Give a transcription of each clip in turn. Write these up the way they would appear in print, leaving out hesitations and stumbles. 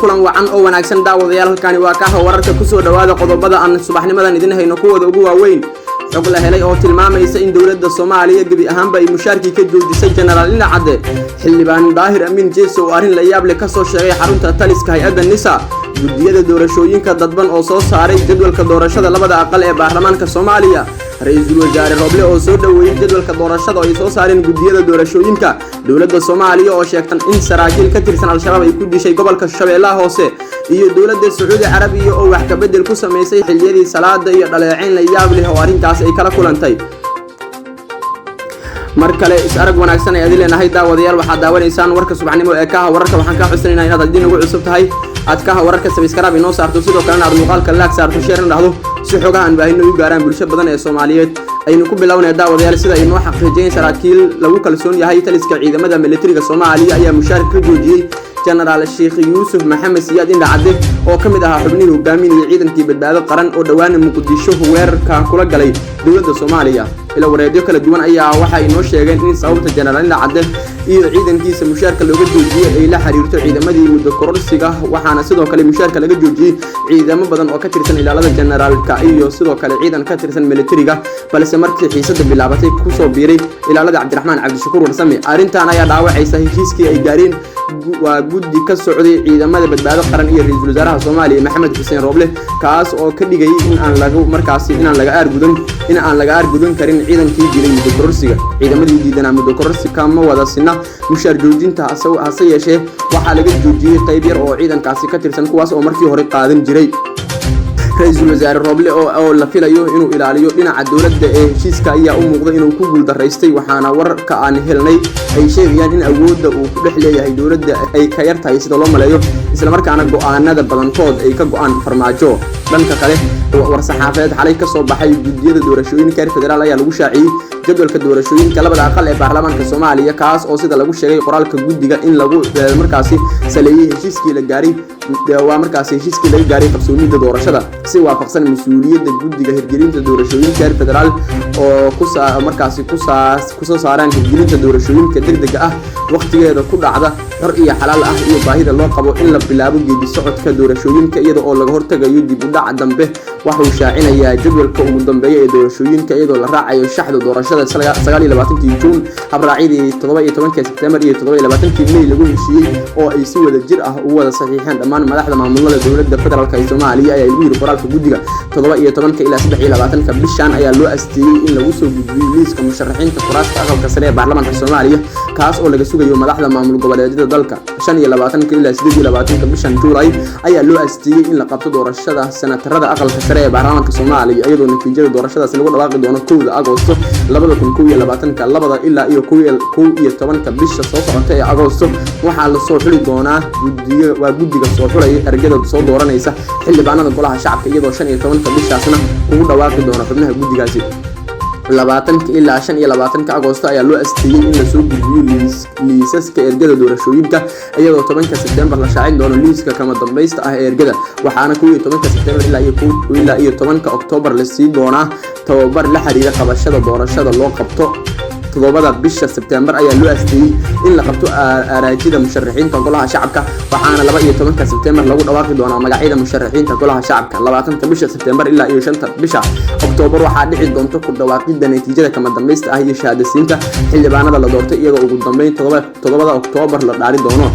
kulan wacan oo wanaagsan daawadayaal halkani waa ka wararka ku soo dhawaada qodobada aan subaxnimadan idin hayno kuwada ugu waaweyn xog la helay oo tilmaamaysa in dawladda Soomaaliya gabi ahaanba ay mushaarkii ka joojisay General Dhibaan xildhibaan daahir Amin Jeesow Arin Layaab ka soo sheegay xarunta taliska hay'adda NISA gudiyada doorashooyinka dadban oo soo saaray jadwalka doorashada labada aqal ee baarlamaanka Soomaaliya ra'iisul wasaare Roble oo soo dhaweeyay jadwalka doorashada oo ay soo saareen gudiyada doorashooyinka dawladda Soomaaliya oo sheegtan in saraakiil ka tirsan al-shabaab ay ku dishay gobolka Shabeellaha Hoose iyo dawladda Sacuudi Carabiya oo wax ka bedel ku sameysay xilliyadii salaada iyo dhaleeceyn Layaab leh oo arintaas ay kala kulantay markale is arag wanaagsan ay adileenahay daawadayaal waxa daawanaysaan warka subaxnimo ee ka wararka waxaan ka xusinaynaa inaad hadii ugu cusub tahay aad ka wararka subscribe inoo saarto sidoo kalena aad muuqaalka like saarto share dhahdo si xogahan baahino u gaaraan bulshada badan ee Soomaaliyeed aynu ku bilownaa daawadayaal sida ay noo xaqiijiyeen saraakiil lagu kalsoon yahay taliska ciidamada militariga Soomaaliya ayaa mushaar ka joojiyay General Jeesow Maxamed Siyaad in dhacday oo kamid ahaa xubnihi hogaaminaya ciidankii badbaado qaran oo dhawaan Muqdisho weerarka kula galay dawladda Soomaaliya ila wareedyo kala duwan ayaa waxa ay noo sheegeen in sababta General dhacday iyo ciidankiisa mushaarka looga joojiyay ay la xiriirto ciidamadii muddo kororsiga waxaana sidoo kale mushaarka laga joojiyay ciidamo badan oo ka tirsan ilaalada generaalka iyo sidoo kale ciidan ka tirsan militariga balse markii xiisada bilaabatay ku soo biiray ilaalada Cabdiraxmaan Cabdishakuur Warsame arintan ayaa dhaawacaysa heshiiskii ay gaareen waa guddi ka socday ciidamada badbaado qaran iyo ra'iisul wasaaraha Soomaaliya Maxamed Xuseen Roble kaas oo ka dhigay in aan laga argudan karin ciidankii dilay muddo kororsiga ciidamadii diidanaa muddo kororsiga ma wada sina mushaar joojinta hase yeeshee waxaa laga joojiyay qayb yar oo ciidankaasi ka tirsan kuwaas oo markii hore qaadan jiray ra'iisul wasaare Roble oo la filayo inuu ilaaliyo dhinaca dawladda ee heshiiska ayaa u muuqday inuu ku guul daraystay waxaana wararka aan helnay ay sheegayaan in awoodda uu ku dhex leeyahay dawladda ay ka yar tahay sida loo maleeyo isla markaana go'aanada badankood ay ka go'aan farmaajo dhanka kale war-saxaafadeed xalay ka soo baxay gudiyada doorashooyinka federaal ayaa lagu shaaciyay jadwalka doorashooyinka labada aqal ee baarlamaanka Soomaaliya kaas oo sida lagu sheegay qoraalka gudiga in lagu markaasi saleeyay heshiiskii la gaaray laga gaaray qabsoomida doorashada si waafaqsan mas'uuliyadda gudiga hirgelinta doorashooyinka federaal oo ku soo saaraan hirgelinta doorashooyinka degdega ah waqtigeeda ku dhacda xor iyo xalaal ah iyo baahida loo qabo in la bilaabo geedi socodka doorashooyinka iyadoo oo laga hortagayo dib u dhac dambe waxa uu shaacinayaa jadwalka ugu dambeeya ee doorashooyinka iyadoo la raacayo shaxda doorashada 29 Juun habraacidii 17 Sebtembar iyo 27 May lagu heshiiyay oo ay si wada jir ah u wada saxiixeen dhammaan madaxda maamulada dawladda federaalka ee Soomaaliya ayaa ugu yiri qoraalka gudiga 17 ilaa 23 bishan ayaa loo asteeyay in lagu soo gudbiyo liiska musharaxiinta kuraasta aqalka sare ee baarlamaanka Soomaaliya kaas oo laga sugayo madaxda maamul goboleedyada dalka 25 ilaa 28 bishan Juulaay ayaa loo asteeyay in la qabto doorashada senatarada aqalka sare ee baarlamaanka Soomaaliya iyadoo natiijada doorashadaas lagu dhawaaqi doono 1 Agoosto 2022 labada ilaa iyo 11 bisha soo socota ee Agoosto waxaa la soo xuli doonaa guddiga soo xulay ergada soo dooranaysa xildhibaanada golaha shacabka iyadoo 15 bishaasna ugu dhawaaqi doono xubnaha guddigaasi 20 ilaa 25 Agoosto ayaa loo asteeyay in la soo gudbiyo liisaska ergada doorashooyinka iyadoo 10 Sebtembar la shaacin doono liiska kama dambaysta ah ee ergada waxaana 11 Sebtembar ilaa 10 Oktoobar la sii doonaa tababar la xiriira qabashada doorashada loo qabto 7 bisha Sebtembar ayaa loo asteeyay in la qabto araajida musharaxiinta golaha shacabka waxaana 12 Sebtembar lagu dhawaaqi doonaa magacyada musharaxiinta golaha shacabka 20 bisha Sebtembar ilaa 5 bisha Oktoobar waxaa dhici doonta ku dhawaaqida natiijada kama dambaysta ah iyo shahaadaysiinta xildhibaanada la doortay iyadoo ugu dambeyn 7 Oktoobar la dhaari doono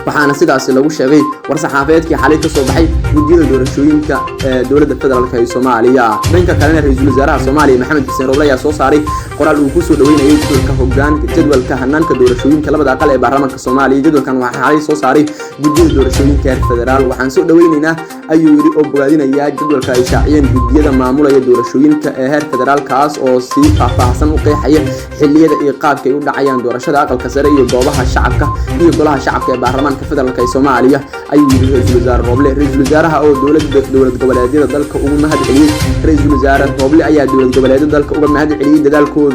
waxaana sidaas lagu sheegay war-saxaafadeedkii xalay ka soo baxay gudiyada doorashooyinka dawladda federaalka ee Soomaaliya dhanka kalena ra'iisul wasaaraha Soomaaliya Maxamed Xuseen Roble ayaa soo saaray qoraal uu ku soo dhaweynayay jadwalka hanaanka doorashooyinka labada aqal ee baarlamaanka Soomaaliya jadwalkan waxa xalay soo saaray gudiyada doorashooyinka federaal waxaan soo dhaweynaynaa ayuu yiri oo bogaadinaya jadwalka ay shaaciyeen gudiyada maamulaya doorashooyinka ee heer federaal kaas oo si faahfaahsan u qeexaya xilliyada iyo qaabka ay u dhacayaan doorashada aqalka sare iyo goobaha shacabka iyo golaha shacabka ee baarlamaanka federaalka ee Soomaaliya ayuu yiri ra'iisul wasaare Roble ra'iisul wasaaraha oo dawlad goboleedyada dalka ugu mahad celiyay ra'iisul wasaare Roble ayaa dawlad goboleedyada dalka uga mahad celiyay dadaalkooda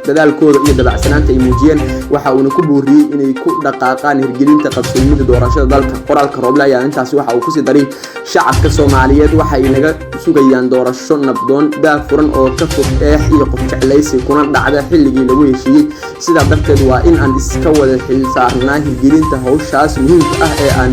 dadaalkooda iyo dabacsanaanta ay muujiyeen waxa uuna ku booriyay inay ku dhaqaaqaan hirgelinta qabsoomida doorashada dalka qoraalka Rooble ayaa intaasi waxa uu ku sii daray shacabka Soomaaliyeed waxay naga sugayaan doorasho nabdoon daafuran oo ka fog iyo qof jeclaysi kuna dhacda xilligii lagu heshiiyay sida darteed waa in aan iska wada xilsaarnaa hirgelinta hawshaas muhiimka ah ee aan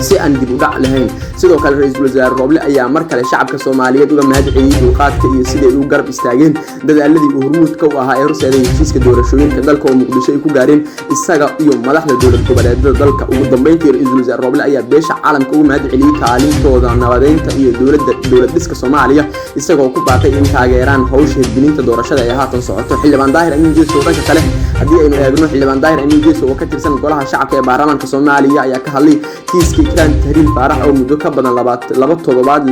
si aan dib u dhac lahayn sidoo kale ra'iisul wasaare Rooble ayaa mar kale shacabka Soomaaliyeed uga mahadceliyay dulqaadka iyo sidii ay u garab istaageen dadaaladii uu hormuudka u ahaa ee horseeday heshiiska doorashooyinka dalka oo Muqdisho ay ku gaareen isaga iyo madaxda dowlad goboleedyada dalka ugu dambeyntii ra'iisul wasaare Rooble ayaa beesha caalamka uga mahadceliyay kaalintooda nabadeynta iyo dowlad dhiska Soomaaliya isagoo ku baaqay in taageeraan hawsha hirgelinta doorashada ee haatan socoto xildhibaan Daahir Amiin Jeesow dhanka kale haddii aynu eegno xildhibaan Daahir Amiin Jeesow oo ka tirsan golaha shacabka ee baarlamaanka Soomaaliya ayaa ka hadlay kiiska Ikraan Tahriir Faarax oo muddo ka badan laba toddobaad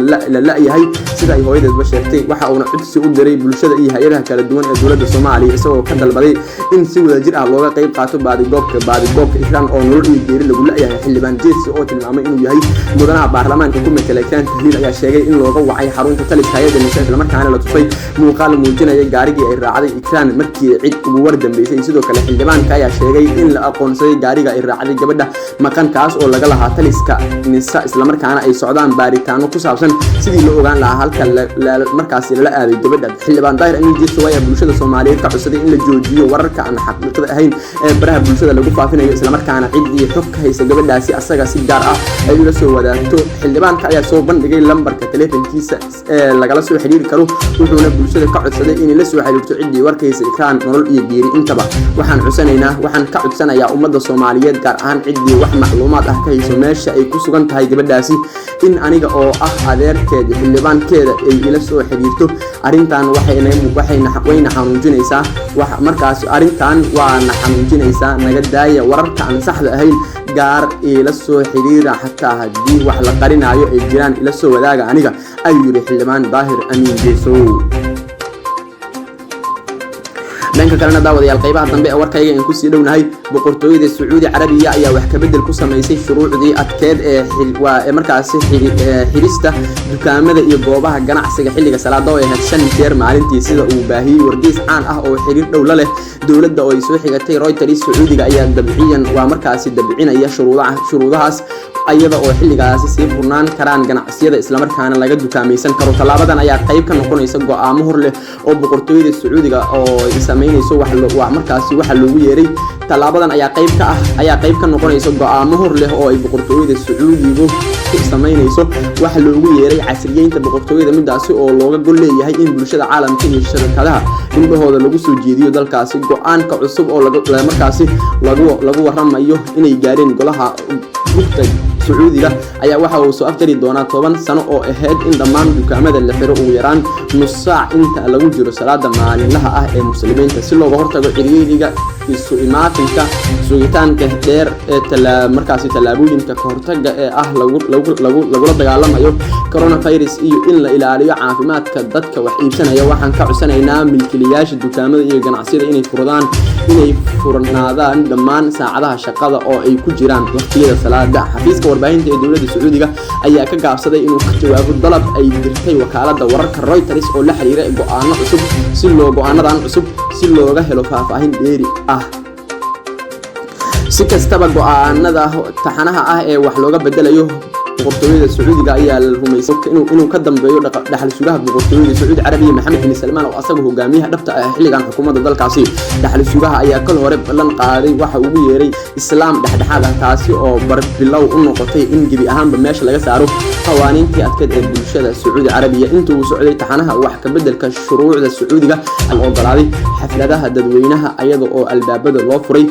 la yahay sida ay hooyadeedba sheegtay waxa uu codsi u diray bulshada iyo hay'adaha kala duwan ee dowladda Soomaaliya isagoo ka dalbaday in si wadajir ah looga qayb qaato baadigoobka Ikraan oo nolol iyo geeri lagu leeyahay xildhibaan Jeesow oo tilmaamay inuu yahay mudanaha baarlamaanka ku metela Ikraan Tahriir ayaa sheegay in looga wacay xarunta taliska hay'adda nisa isla markaana la tusay muuqaal muujinaya gaarigii ay raacday Ikraan markii cid ugu war dambeysay sidoo kale xildhibaanka ayaa sheegay in la aqoonsaday gaariga ay raacday gabadha maqan kaas oo laga lahaa taliska nisa isla markaana ay socdaan baaritaano ku saabsan sidii loo ogaan lahaa halka markaas la aaday gabadha xildhibaan Daahir Amiin Jeesow ayaa bulshada Soomaaliyeed ka codsaday in la joojiyo wararka aan xaqiiqada ahayn ee baraha bulshada lagu faafinayo isla markaana cid xog ka haysa gabadhaasi asaga si gaar ah ay ula soo wadaagto xildhibaanka ayaa soo bandhigay lambarka telefonkiisa ee lagala soo xiriiri karo wuxuuna bulshada ka codsaday in la soo xiriirto cidii warkaysa Ikraan nolol iyo geeri intaba waxaan ka codsanayaa ummadda Soomaaliyeed gaar ahaan cidii wax macluumaad ah ka hayso meesha ay ku sugan tahay gabadhaasi in aniga oo ah adeerkeeda xildhibaankeeda ay ila soo xiriirto arintan waxayna xanuujinaysaa markaas arintan waana xanuujinaysaa naga daaya wararka aan saxda ahayn gaar ila soo xiriira xataa haddii wax la qarinayo ay jiraan ila soo wadaaga aniga ayuu yiri xildhibaan Daahir Amiin Jeesow dhanka kalena daawadayaal qaybaha dambe ee warkayga in ku sii dhownahay boqortooyada Sacuudi Carabiya ayaa wax ka bedel ku sameysay shuruucdii adkeed ee markaas xirista dukaamada iyo goobaha ganacsiga xilliga salaada oo ay hadsan jeer maalintii sida uu baahiyay wargeys caan ah oo xiriir dhow la leh dowladda oo ay soo xigatay Reuters Sacuudiga ayaa dabciyan waa markaas dabcinaya shuruudahaas ayada oo xilligaas si furnaan karaan ganacsiyada isla markaana laga dukaamaysan karo talaabadan ayaa qayb ka noqonaysa go'aamo hor leh oo boqortooyada Sacuudiga oo sameynayso markaas waxa loogu yeeray talaabadan ayaa qayb ka noqonaysa go'aamo hor leh oo ay boqortooyada Sacuudigu sameynayso waxa loogu yeeray casriyeynta boqortooyada midaasi oo looga gol leeyahay in bulshada caalamka iyo shirkadaha indhahooda lagu soo jeediyo dalkaasi go'aanka cusub oo markaas lagu waramayo inay gaareen golaha guddiga Sacuudiga ayaa waxa uu soo afjari doonaa 10 sano oo ahayd in dhammaan dukaamada la xiro ugu yaraan nus saac inta lagu jiro salaada maalinlaha ah ee muslimiinta si looga hortago ciriiriga isu imaatinka sugitaanka dheer ee markaas talaabooyinka ka hortagga ee lagula dagaalamayo coronavirus iyo in la ilaaliyo caafimaadka dadka wax iibsanaya waxaan ka codsanaynaa milkiilayaasha dukaamada iyo ganacsiyada inay furnaadaan dhammaan saacadaha shaqada oo ay ku jiraan waqtiyada salaada xafiiska warbaahinta ee dowladda Sacuudiga ayaa ka gaabsaday inuu ka jawaabo dalab ay dirtay wakaaladda wararka Reuters oo la xiriira go'aanadan cusub si looga helo faahfaahin dheeri ah si kastaba go'aanada taxanaha ah ee wax looga bedelayo boqortooyada Sacuudiga ayaa la rumaysay inuu ka dambeeyo dhaxal sugaha boqortooyada Sacuudi Carabiya Maxamed bin Salmaan oo asagu hogaamiyaha dhabta ah xilligan xukuumadda dalkaasi dhaxal sugaha ayaa kal hore ballan qaaday waxa uu yeeray islaam dhexdhexaad ah taasi oo barbilow u noqotay in gibi ahaanba meesha laga saaro qawaaniintii adkeed ee bulshada Sacuudi Carabiya intuu uu socday taxanaha wax ka bedelka shuruucda Sacuudiga aan ogolaaday xafladaha dadweynaha ayada oo albaabada loo furay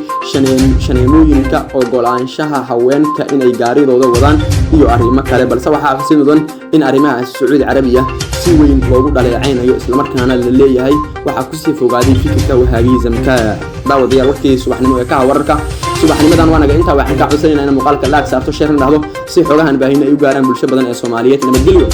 shaneemooyinka ogolaanshaha haweenka inay gaaridooda wadaan iyo arrimo kale balse waxa xusid mudan in arrimaha Sacuudi Carabiya si weyn loogu dhaleecaynayo isla markaana la leeyahay waxa ku sii fogaaday fikirka wahaabiyizamka daawadayaal waqtiga subaxnimo ee ka wararka subaxnimadan waanaga inta waxaan ka codsanaynaa in muuqaalka laag saarto share dhahdo si xogahan baahin ay u gaaraan bulsho badan ee Soomaaliyeed nabadgelyo